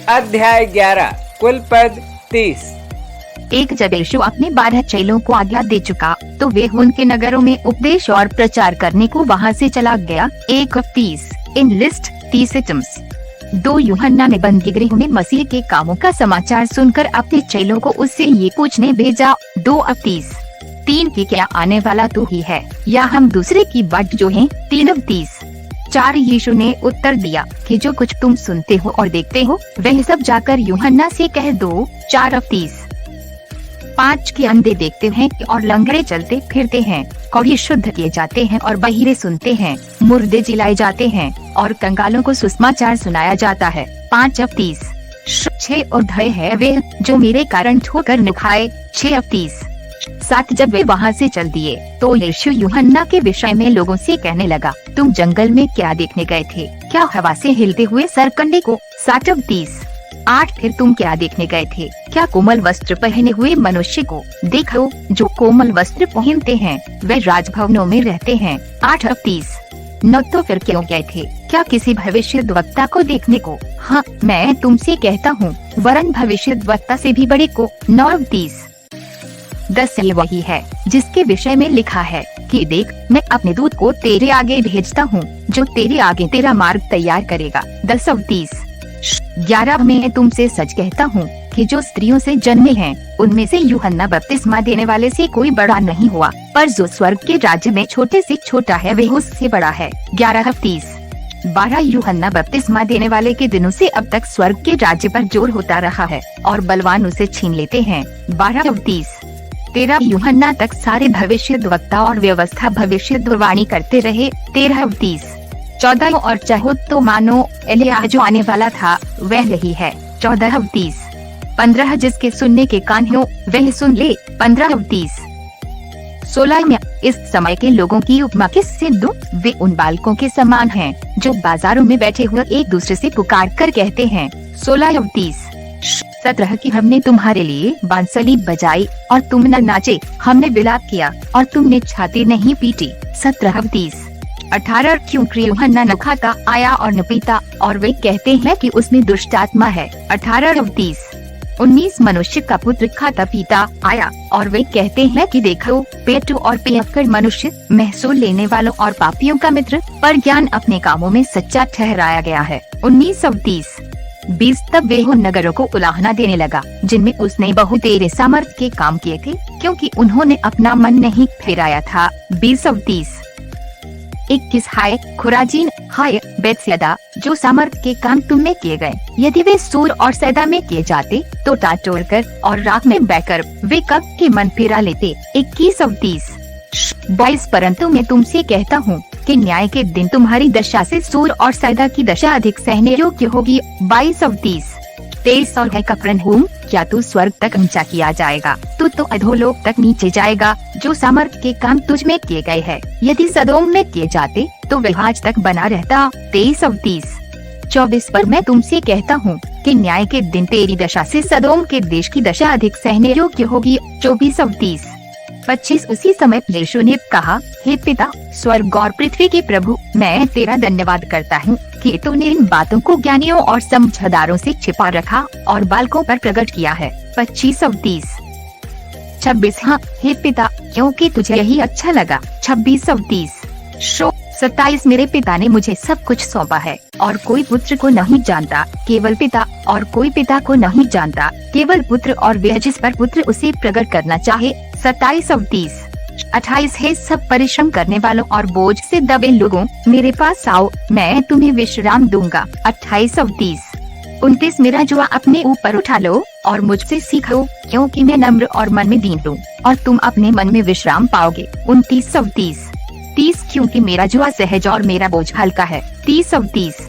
अध्याय 11 कुल पद 30। एक जब यीशु अपने 12 चेलों को आज्ञा दे चुका तो वे उनके नगरों में उपदेश और प्रचार करने को वहां से चला गया। 1:30 इन लिस्ट 30 आइटम्स। 2 यूहन्ना ने बंदी गृह में मसीह के कामों का समाचार सुनकर अपने चेलों को उससे ये पूछने भेजा। 2:30 3 की क्या आने वाला तू ही है या हम दूसरे की बाट जो हैं। 3:30 4 यीशु ने उत्तर दिया कि जो कुछ तुम सुनते हो और देखते हो वह सब जाकर यूहन्ना से कह दो। 4:30 5 के अंधे देखते हैं और लंगड़े चलते फिरते हैं, कौड़ी शुद्ध किए जाते हैं और बहिरे सुनते हैं, मुर्दे जिलाए जाते हैं और कंगालों को सुसमाचार सुनाया जाता है। 5:30 6 और धय है वे जो मेरे कारण ठोकर न खाए। 6:30 7 जब वे वहाँ से चल दिए तो यीशु यूहन्ना के विषय में लोगों से कहने लगा, तुम जंगल में क्या देखने गए थे? क्या हवा से हिलते हुए सरकंडे को? 7:30 8 फिर तुम क्या देखने गए थे? क्या कोमल वस्त्र पहने हुए मनुष्य को? देखो जो कोमल वस्त्र पहनते हैं वे राजभवनों में रहते हैं। 8:30 न तो फिर क्यों गए थे? क्या किसी भविष्यद्वक्ता को देखने को? हाँ मैं तुमसे कहता हूँ वरन भविष्यद्वक्ता से भी बड़े को। 9:30 10 ये वही है जिसके विषय में लिखा है कि देख मैं अपने दूत को तेरे आगे भेजता हूँ जो तेरे आगे तेरा मार्ग तैयार करेगा। 10:30 11 मैं तुमसे सच कहता हूँ कि जो स्त्रियों से जन्मे हैं उनमें से यूहन्ना बपतिस्मा देने वाले से कोई बड़ा नहीं हुआ, पर जो स्वर्ग के राज्य में छोटे से छोटा है वह उससे बड़ा है। 11:30 12 यूहन्ना बपतिस्मा देने वाले के दिनों से अब तक स्वर्ग के राज्य पर जोर होता रहा है और बलवान उसे छीन लेते हैं। 12:30 13 यूहन्ना तक सारे भविष्यद्वक्ता और व्यवस्था भविष्यद्वाणी करते रहे। 13:30 14 और चाहो तो मानो एलिय्याह जो आने वाला था वह यही है। 14:30 15 जिसके सुनने के कान हो वह सुन ले। 15:30 16 में इस समय के लोगों की उपमा किससे दूं? वे उन बालकों के समान हैं जो बाजारों में बैठे हुए एक दूसरे से पुकार कर कहते हैं। 16:30 17 की हमने तुम्हारे लिए बांसुरी बजाई और तुम न नाचे, हमने विलाप किया और तुमने छाती नहीं पीटी। 17:30 18 क्योंकि यूहन्ना न खाता आया और न पीता और वे कहते हैं कि उसमें दुष्ट आत्मा है। 18:30 19 मनुष्य का पुत्र खाता पीता आया और वे कहते हैं कि देखो पेटू और पियक्कड़ मनुष्य, महसूल लेने वालों और पापियों का मित्र, पर ज्ञान अपने कामों में सच्चा ठहराया गया है। 19:30 20 तब वे उन नगरों को उलाहना देने लगा जिनमें उसने बहुत तेरे सामर्थ के काम किए थे क्योंकि उन्होंने अपना मन नहीं फेराया था। 20:30 21 हाय खुराजीन, हाय बैतसैदा, जो सामर्थ के काम तुमने किए गए, यदि वे सूर और सैदा में किए जाते तो टाटोड़ कर और राख में बहकर वे कब के मन फेरा लेते। 21:30 22 परंतु मैं तुमसे कहता हूँ कि न्याय के दिन तुम्हारी दशा से सूर और सैदा की दशा अधिक सहने योग्य होगी। 22:30 23 और है कफरनहूम, क्या तू स्वर्ग तक ऊंचा किया जाएगा? तू तो अधोलोक तक नीचे जाएगा। जो सामर्थ के काम तुझ में किए गए हैं यदि सदोम में किए जाते तो वह आज तक बना रहता। 23:30 24 पर मैं तुमसे कहता हूँ कि न्याय के दिन तेरी दशा से सदोम के देश की दशा अधिक सहने योग्य होगी। 24:30 25 उसी समय यीशु ने कहा, हे पिता स्वर्ग और पृथ्वी के प्रभु, मैं तेरा धन्यवाद करता हूँ कि तूने इन बातों को ज्ञानियों और समझदारों से छिपा रखा और बालकों पर प्रकट किया है। 25:30 26 हाँ हे पिता क्योंकि तुझे यही अच्छा लगा। 26:30 27 मेरे पिता ने मुझे सब कुछ सौंपा है और कोई पुत्र को नहीं जानता केवल पिता, और कोई पिता को नहीं जानता केवल पुत्र और वह जिस पर पुत्र उसे प्रकट करना चाहे। 27:30 28 है सब परिश्रम करने वालों और बोझ से दबे लोगों, मेरे पास आओ, मैं तुम्हें विश्राम दूंगा। 28:30 29 मेरा जुआ अपने ऊपर उठा लो और मुझसे सीखो क्योंकि मैं नम्र और मन में दीन हूँ और तुम अपने मन में विश्राम पाओगे। 29:30 30 क्योंकि मेरा जुआ सहज और मेरा बोझ हल्का है। 30:30